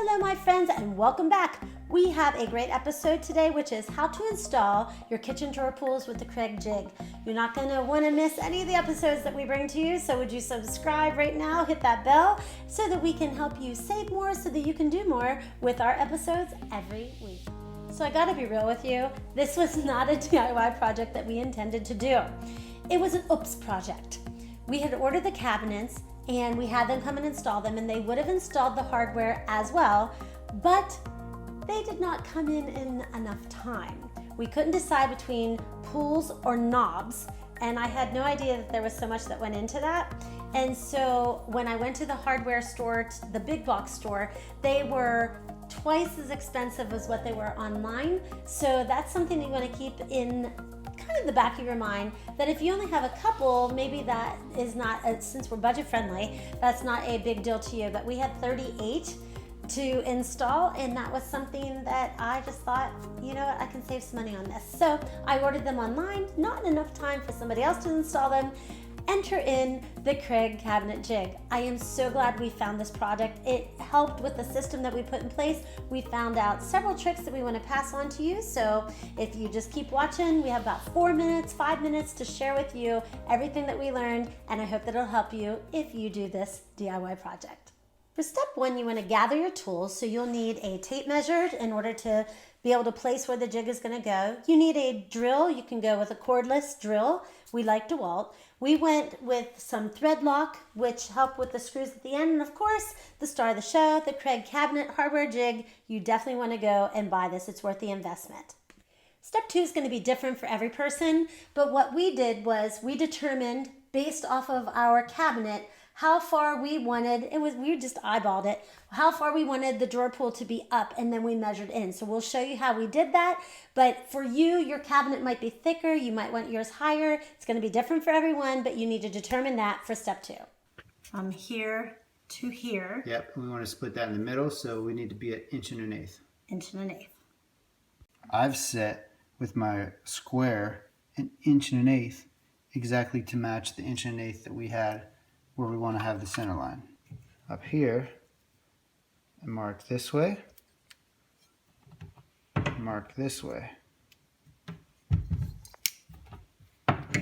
Hello my friends and welcome back. We have a great episode today, which is how to install your kitchen drawer pulls with the Kreg Jig. You're not going to want to miss any of the episodes that we bring to you, so would you subscribe right now, hit that bell so that we can help you save more so that you can do more with our episodes every week. So I gotta be real with you, this was not a DIY project that we intended to do. It was an oops project. We had ordered the cabinets and we had them come and install them, and they would have installed the hardware as well, but they did not come in enough time. We couldn't decide between pulls or knobs, and I had no idea that there was so much that went into that. And so when I went to the hardware store, the big box store, they were twice as expensive as what they were online. So that's something that you want to keep in kind of the back of your mind, that if you only have a couple, maybe that is not, since we're budget friendly, that's not a big deal to you. But we had 38 to install, and that was something that I just thought, you know what, I can save some money on this. So I ordered them online, not enough time for somebody else to install them. Enter in the Kreg Cabinet Jig. I am so glad we found this product. It helped with the system that we put in place. We found out several tricks that we want to pass on to you. So if you just keep watching, we have about 5 minutes to share with you everything that we learned, and I hope that it'll help you if you do this DIY project. For step one, you want to gather your tools. So you'll need a tape measure in order to be able to place where the jig is going to go. You need a drill. You can go with a cordless drill. We like Dewalt. We went with some thread lock, which help with the screws at the end. And of course, the star of the show, the Kreg Cabinet Hardware Jig. You definitely want to go and buy this. It's worth the investment. Step two is going to be different for every person. But what we did was we determined, based off of our cabinet, how far we wanted, we just eyeballed it, how far we wanted the drawer pull to be up, and then we measured in. So we'll show you how we did that. But for you, your cabinet might be thicker, you might want yours higher. It's going to be different for everyone, but you need to determine that for step two. From here to here. Yep, we want to split that in the middle, so we need to be at 1.125 1.125. I've set with my square an 1.125 exactly to match the 1.125 that we had where we want to have the center line. Up here, I mark this way, mark this way. Get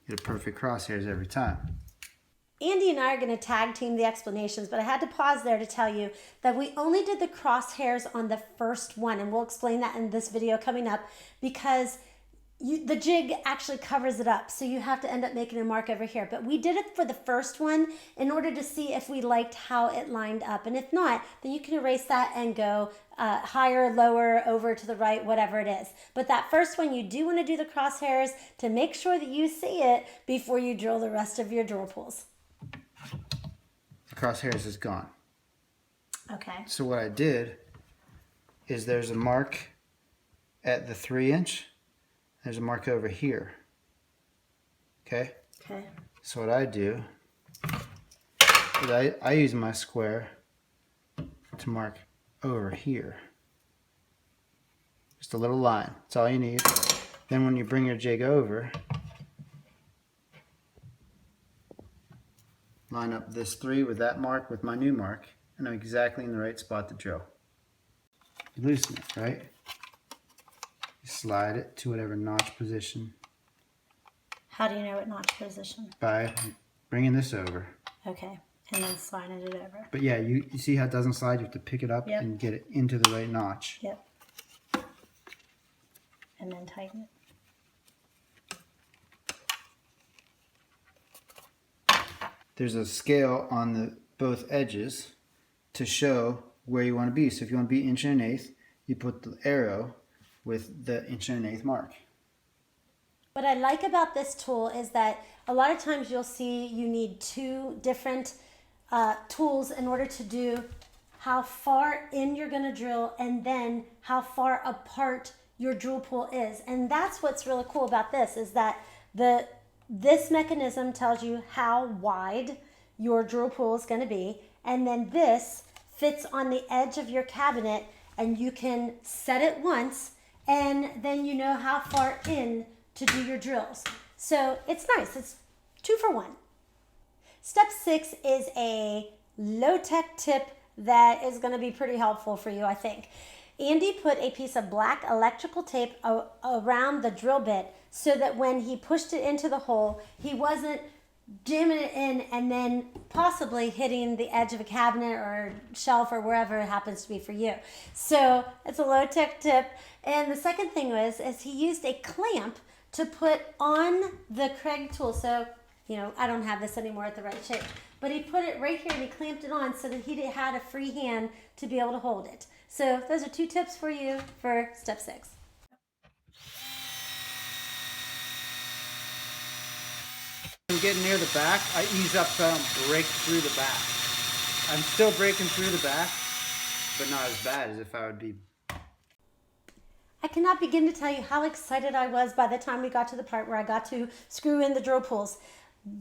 a perfect crosshairs every time. Andy and I are going to tag team the explanations, but I had to pause there to tell you that we only did the crosshairs on the first one, and we'll explain that in this video coming up, because the jig actually covers it up, so you have to end up making a mark over here. But we did it for the first one in order to see if we liked how it lined up, and if not, then you can erase that and go higher, lower, over to the right, whatever it is. But that first one, you do want to do the crosshairs to make sure that you see it before you drill the rest of your drawer pulls. The crosshairs is gone. Okay. So what I did is there's a mark at the 3-inch. There's a mark over here. Okay? Okay. So what I do is I use my square to mark over here. Just a little line. That's all you need. Then when you bring your jig over, line up this 3 with that mark with my new mark, and I'm exactly in the right spot to drill. You loosen it, right? Slide it to whatever notch position. How do you know what notch position? By bringing this over. Okay, and then sliding it over. But yeah, you see how it doesn't slide? You have to pick it up and get it into the right notch. Yep. And then tighten it. There's a scale on the both edges to show where you want to be. So if you want to be 1.125, you put the arrow with the 1.125 mark. What I like about this tool is that a lot of times you'll see you need two different tools in order to do how far in you're going to drill and then how far apart your drill pull is. And that's what's really cool about this, is that this mechanism tells you how wide your drill pull is going to be, and then this fits on the edge of your cabinet, and you can set it once and then you know how far in to do your drills. So it's nice. It's 2 for 1. Step 6 is a low-tech tip that is going to be pretty helpful for you, I think. Andy put a piece of black electrical tape around the drill bit so that when he pushed it into the hole, he wasn't jamming it in and then possibly hitting the edge of a cabinet or shelf or wherever it happens to be for you. So it's a low-tech tip. And the second thing is he used a clamp to put on the Kreg tool. So, you know, I don't have this anymore at the right shape, but he put it right here and he clamped it on so that he had a free hand to be able to hold it. So those are 2 tips for you for step 6. When I'm getting near the back, I ease up so I don't break through the back. I'm still breaking through the back, but not as bad as if I would be. I cannot begin to tell you how excited I was by the time we got to the part where I got to screw in the drill pulls.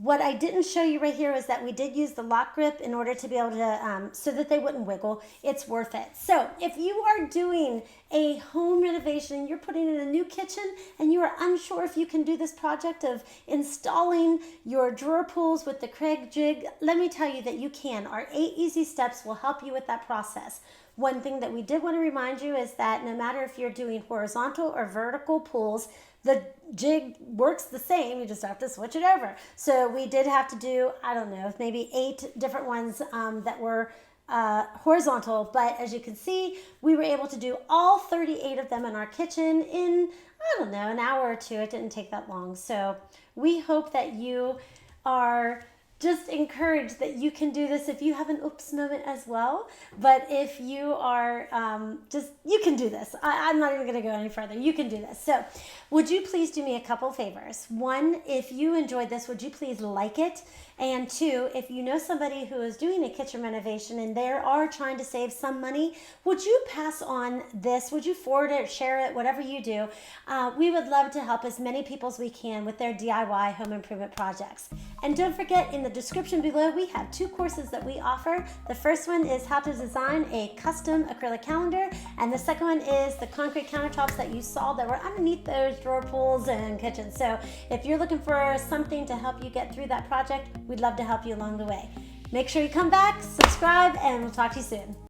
What I didn't show you right here is that we did use the lock grip in order to be able to, so that they wouldn't wiggle. It's worth it. So if you are doing a home renovation, you're putting in a new kitchen and you are unsure if you can do this project of installing your drawer pulls with the Kreg Jig, let me tell you that you can. Our 8 easy steps will help you with that process. One thing that we did want to remind you is that no matter if you're doing horizontal or vertical pulls, the jig works the same, you just have to switch it over. So we did have to do, I don't know, maybe 8 different ones that were horizontal, but as you can see, we were able to do all 38 of them in our kitchen in, I don't know, an hour or 2. It didn't take that long. So we hope that you are just encouraged that you can do this if you have an oops moment as well. But if you are you can do this. I'm not even going to go any further. You can do this. So would you please do me a couple favors? 1, if you enjoyed this, would you please like it? And 2, if you know somebody who is doing a kitchen renovation and they are trying to save some money, would you pass on this? Would you forward it, share it, whatever you do? We would love to help as many people as we can with their DIY home improvement projects. And don't forget, in the description below, we have 2 courses that we offer. The first one is how to design a custom acrylic calendar, and the second one is the concrete countertops that you saw that were underneath those drawer pulls and kitchens. So if you're looking for something to help you get through that project, we'd love to help you along the way. Make sure you come back, subscribe, and we'll talk to you soon.